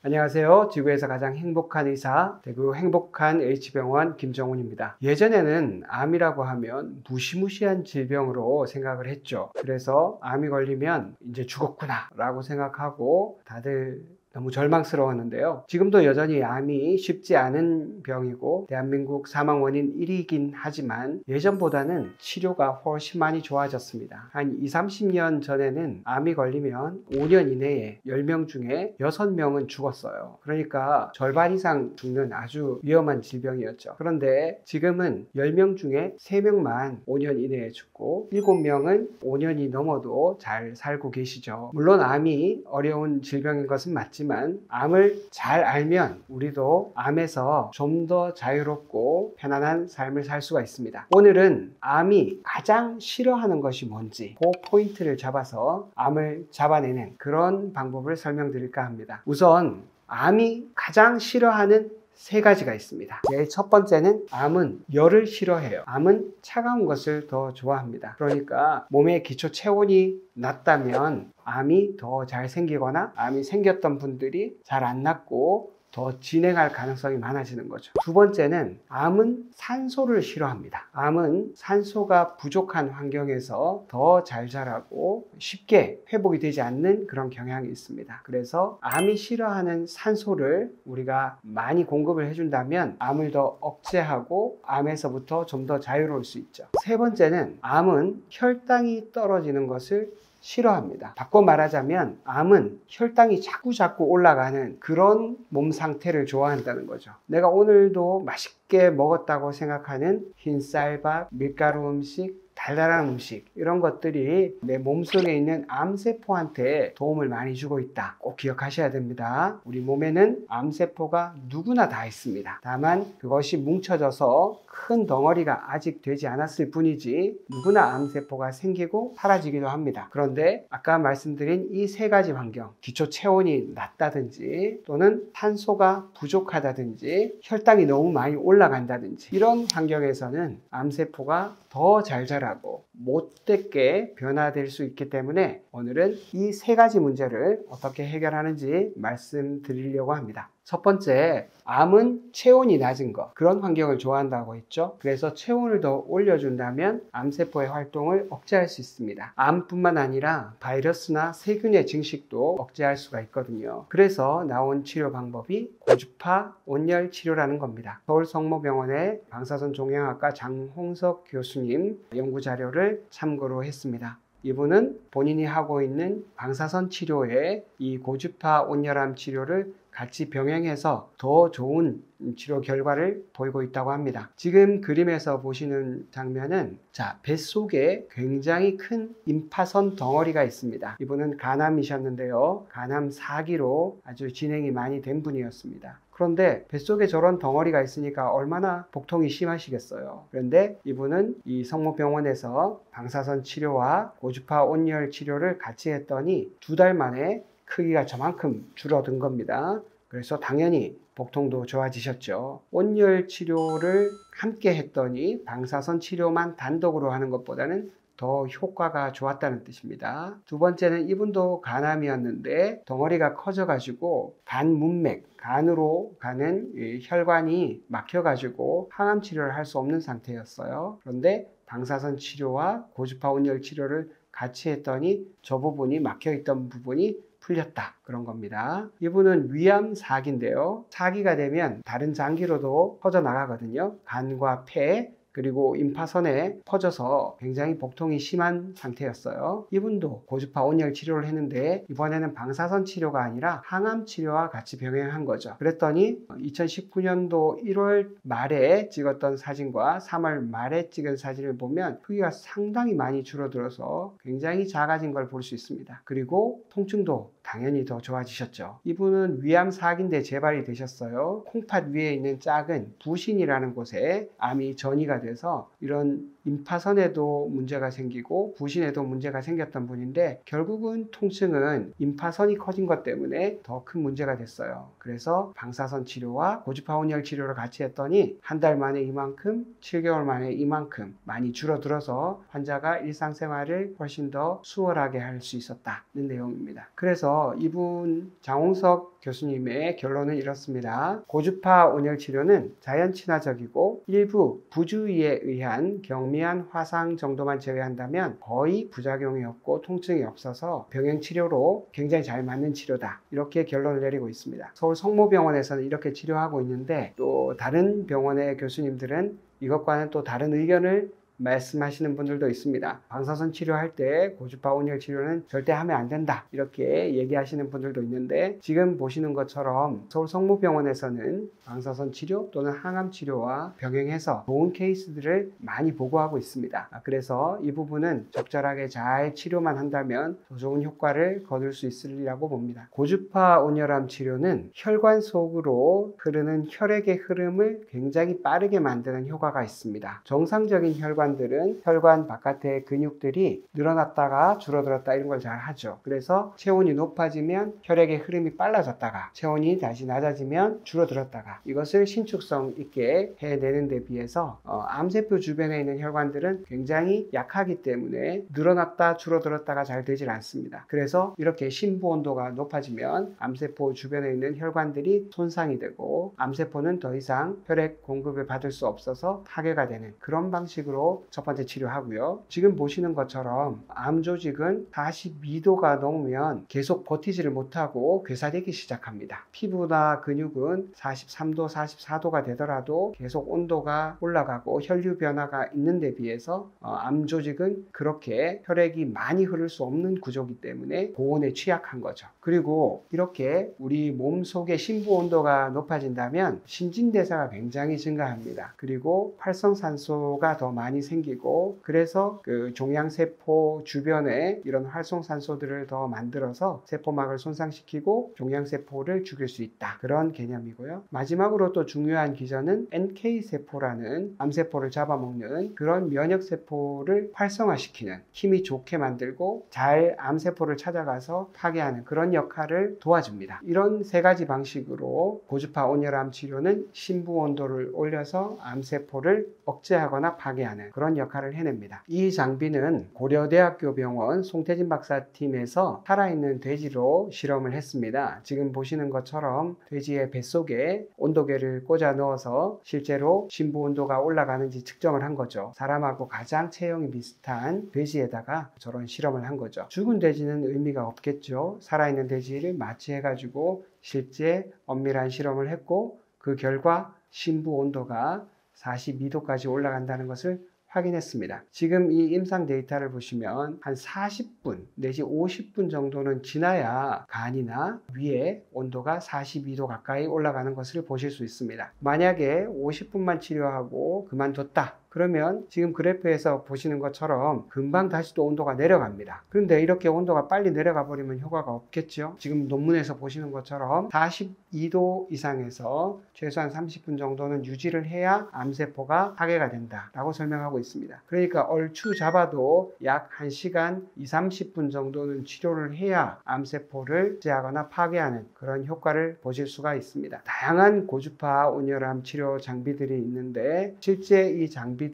안녕하세요. 지구에서 가장 행복한 의사, 대구 행복한 H병원 김정훈입니다. 예전에는 암이라고 하면 무시무시한 질병으로 생각을 했죠. 그래서 암이 걸리면 이제 죽었구나 라고 생각하고 다들 너무 절망스러웠는데요. 지금도 여전히 암이 쉽지 않은 병이고 대한민국 사망 원인 1위이긴 하지만 예전보다는 치료가 훨씬 많이 좋아졌습니다. 한 20, 30년 전에는 암이 걸리면 5년 이내에 10명 중에 6명은 죽었어요. 그러니까 절반 이상 죽는 아주 위험한 질병이었죠. 그런데 지금은 10명 중에 3명만 5년 이내에 죽고 7명은 5년이 넘어도 잘 살고 계시죠. 물론 암이 어려운 질병인 것은 맞지만 암을 잘 알면 우리도 암에서 좀 더 자유롭고 편안한 삶을 살 수가 있습니다. 오늘은 암이 가장 싫어하는 것이 뭔지 그 포인트를 잡아서 암을 잡아내는 그런 방법을 설명드릴까 합니다. 우선 암이 가장 싫어하는 3가지가 있습니다. 제일 첫 번째는 암은 열을 싫어해요. 암은 차가운 것을 더 좋아합니다. 그러니까 몸의 기초 체온이 낮다면 암이 더 잘 생기거나 암이 생겼던 분들이 잘 안 낫고 더 진행할 가능성이 많아지는 거죠. 두 번째는 암은 산소를 싫어합니다. 암은 산소가 부족한 환경에서 더 잘 자라고 쉽게 회복이 되지 않는 그런 경향이 있습니다. 그래서 암이 싫어하는 산소를 우리가 많이 공급을 해준다면 암을 더 억제하고 암에서부터 좀 더 자유로울 수 있죠. 세 번째는 암은 혈당이 떨어지는 것을 싫어합니다. 바꿔 말하자면 암은 혈당이 자꾸 올라가는 그런 몸 상태를 좋아한다는 거죠. 내가 오늘도 맛있게 먹었다고 생각하는 흰쌀밥, 밀가루 음식, 달달한 음식 이런 것들이 내 몸속에 있는 암세포한테 도움을 많이 주고 있다. 꼭 기억하셔야 됩니다. 우리 몸에는 암세포가 누구나 다 있습니다. 다만 그것이 뭉쳐져서 큰 덩어리가 아직 되지 않았을 뿐이지 누구나 암세포가 생기고 사라지기도 합니다. 그런데 아까 말씀드린 이 3가지 환경, 기초 체온이 낮다든지 또는 탄소가 부족하다든지 혈당이 너무 많이 올라간다든지 이런 환경에서는 암세포가 더 잘 자라고 못되게 변화될 수 있기 때문에 오늘은 이 3가지 문제를 어떻게 해결하는지 말씀드리려고 합니다. 첫 번째, 암은 체온이 낮은 것, 그런 환경을 좋아한다고 했죠. 그래서 체온을 더 올려준다면 암세포의 활동을 억제할 수 있습니다. 암뿐만 아니라 바이러스나 세균의 증식도 억제할 수가 있거든요. 그래서 나온 치료 방법이 고주파 온열 치료라는 겁니다. 서울성모병원의 방사선 종양학과 장홍석 교수님 연구 자료를 참고로 했습니다. 이분은 본인이 하고 있는 방사선 치료에 이 고주파 온열암 치료를 같이 병행해서 더 좋은 치료 결과를 보이고 있다고 합니다. 지금 그림에서 보시는 장면은 뱃속에 굉장히 큰 임파선 덩어리가 있습니다. 이분은 간암이셨는데요. 간암 4기로 아주 진행이 많이 된 분이었습니다. 그런데 뱃속에 저런 덩어리가 있으니까 얼마나 복통이 심하시겠어요. 그런데 이분은 이 성모병원에서 방사선 치료와 고주파 온열 치료를 같이 했더니 2달 만에 크기가 저만큼 줄어든 겁니다. 그래서 당연히 복통도 좋아지셨죠. 온열 치료를 함께 했더니 방사선 치료만 단독으로 하는 것보다는 더 효과가 좋았다는 뜻입니다. 두 번째는 이분도 간암이었는데 덩어리가 커져가지고 간 문맥, 간으로 가는 혈관이 막혀가지고 항암 치료를 할 수 없는 상태였어요. 그런데 방사선 치료와 고주파 온열 치료를 같이 했더니 저 부분이 막혀있던 부분이 풀렸다. 그런 겁니다. 이분은 위암 4기인데요. 4기가 되면 다른 장기로도 퍼져나가거든요. 간과 폐, 그리고 임파선에 퍼져서 굉장히 복통이 심한 상태였어요. 이분도 고주파 온열 치료를 했는데 이번에는 방사선 치료가 아니라 항암 치료와 같이 병행한 거죠. 그랬더니 2019년도 1월 말에 찍었던 사진과 3월 말에 찍은 사진을 보면 크기가 상당히 많이 줄어들어서 굉장히 작아진 걸 볼 수 있습니다. 그리고 통증도 당연히 더 좋아지셨죠. 이분은 위암 4기인데 재발이 되셨어요. 콩팥 위에 있는 작은 부신이라는 곳에 암이 전이가 돼서 이런 임파선에도 문제가 생기고 부신에도 문제가 생겼던 분인데 결국은 통증은 임파선이 커진 것 때문에 더 큰 문제가 됐어요. 그래서 방사선 치료와 고주파 온열 치료를 같이 했더니 한 달 만에 이만큼, 7개월 만에 이만큼 많이 줄어들어서 환자가 일상생활을 훨씬 더 수월하게 할 수 있었다는 내용입니다. 그래서 이분 장홍석 교수님의 결론은 이렇습니다. 고주파 온열 치료는 자연 친화적이고 일부 부주의에 의한 경미한 화상 정도만 제외한다면 거의 부작용이 없고 통증이 없어서 병행 치료로 굉장히 잘 맞는 치료다. 이렇게 결론을 내리고 있습니다. 서울 성모병원에서는 이렇게 치료하고 있는데 또 다른 병원의 교수님들은 이것과는 또 다른 의견을 말씀하시는 분들도 있습니다. 방사선 치료할 때 고주파 온열 치료는 절대 하면 안 된다 이렇게 얘기하시는 분들도 있는데 지금 보시는 것처럼 서울 성모병원에서는 방사선 치료 또는 항암 치료와 병행해서 좋은 케이스들을 많이 보고하고 있습니다. 그래서 이 부분은 적절하게 잘 치료만 한다면 더 좋은 효과를 거둘 수 있으리라고 봅니다. 고주파 온열암 치료는 혈관 속으로 흐르는 혈액의 흐름을 굉장히 빠르게 만드는 효과가 있습니다. 정상적인 혈관들은 혈관 바깥의 근육들이 늘어났다가 줄어들었다 이런 걸 잘 하죠. 그래서 체온이 높아지면 혈액의 흐름이 빨라졌다가 체온이 다시 낮아지면 줄어들었다가 이것을 신축성 있게 해내는 데 비해서 암세포 주변에 있는 혈관들은 굉장히 약하기 때문에 늘어났다 줄어들었다가 잘 되질 않습니다. 그래서 이렇게 심부 온도가 높아지면 암세포 주변에 있는 혈관들이 손상이 되고 암세포는 더 이상 혈액 공급을 받을 수 없어서 파괴가 되는 그런 방식으로 첫 번째 치료하고요. 지금 보시는 것처럼 암 조직은 42도가 넘으면 계속 버티지를 못하고 괴사되기 시작합니다. 피부나 근육은 43도, 44도가 되더라도 계속 온도가 올라가고 혈류 변화가 있는 데 비해서 암 조직은 그렇게 혈액이 많이 흐를 수 없는 구조이기 때문에 고온에 취약한 거죠. 그리고 이렇게 우리 몸 속의 심부 온도가 높아진다면 신진대사가 굉장히 증가합니다. 그리고 활성산소가 더 많이 생기고 그래서 그 종양세포 주변에 이런 활성산소들을 더 만들어서 세포막을 손상시키고 종양세포를 죽일 수 있다. 그런 개념이고요. 마지막으로 또 중요한 기전은 NK세포라는 암세포를 잡아먹는 그런 면역세포를 활성화시키는 힘이 좋게 만들고 잘 암세포를 찾아가서 파괴하는 그런 역할을 도와줍니다. 이런 세 가지 방식으로 고주파 온열암 치료는 심부 온도를 올려서 암세포를 억제하거나 파괴하는 그런 역할을 해냅니다. 이 장비는 고려대학교 병원 송태진 박사팀에서 살아있는 돼지로 실험을 했습니다. 지금 보시는 것처럼 돼지의 뱃속에 온도계를 꽂아 넣어서 실제로 심부 온도가 올라가는지 측정을 한 거죠. 사람하고 가장 체형이 비슷한 돼지에다가 저런 실험을 한 거죠. 죽은 돼지는 의미가 없겠죠. 살아있는 돼지를 마취해가지고 실제 엄밀한 실험을 했고 그 결과 심부 온도가 42도까지 올라간다는 것을 확인했습니다. 지금 이 임상 데이터를 보시면 한 40분 내지 50분 정도는 지나야 간이나 위에 온도가 42도 가까이 올라가는 것을 보실 수 있습니다. 만약에 50분만 치료하고 그만뒀다. 그러면 지금 그래프에서 보시는 것처럼 금방 다시 또 온도가 내려갑니다. 그런데 이렇게 온도가 빨리 내려가 버리면 효과가 없겠죠. 지금 논문에서 보시는 것처럼 42도 이상에서 최소한 30분 정도는 유지를 해야 암세포가 파괴가 된다라고 설명하고 있습니다. 그러니까 얼추 잡아도 약 1시간 20-30분 정도는 치료를 해야 암세포를 억제하거나 파괴하는 그런 효과를 보실 수가 있습니다. 다양한 고주파 온열암 치료 장비들이 있는데 실제 이 장비들이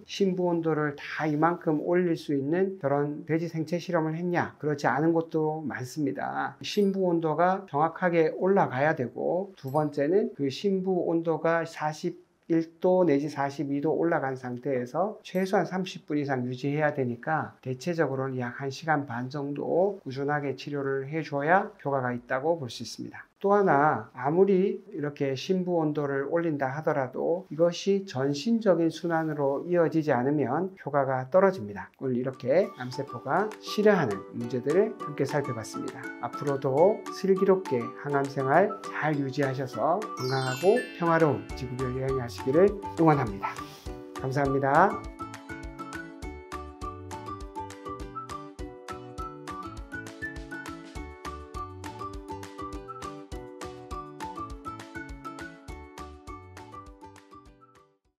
심부 온도를 다 이만큼 올릴 수 있는 그런 돼지 생체 실험을 했냐? 그렇지 않은 곳도 많습니다. 심부 온도가 정확하게 올라가야 되고 두 번째는 그 심부 온도가 41도 내지 42도 올라간 상태에서 최소한 30분 이상 유지해야 되니까 대체적으로는 약 1시간 반 정도 꾸준하게 치료를 해줘야 효과가 있다고 볼 수 있습니다. 또 하나 아무리 이렇게 심부 온도를 올린다 하더라도 이것이 전신적인 순환으로 이어지지 않으면 효과가 떨어집니다. 오늘 이렇게 암세포가 싫어하는 문제들을 함께 살펴봤습니다. 앞으로도 슬기롭게 항암 생활 잘 유지하셔서 건강하고 평화로운 지구별 여행하시기를 응원합니다. 감사합니다.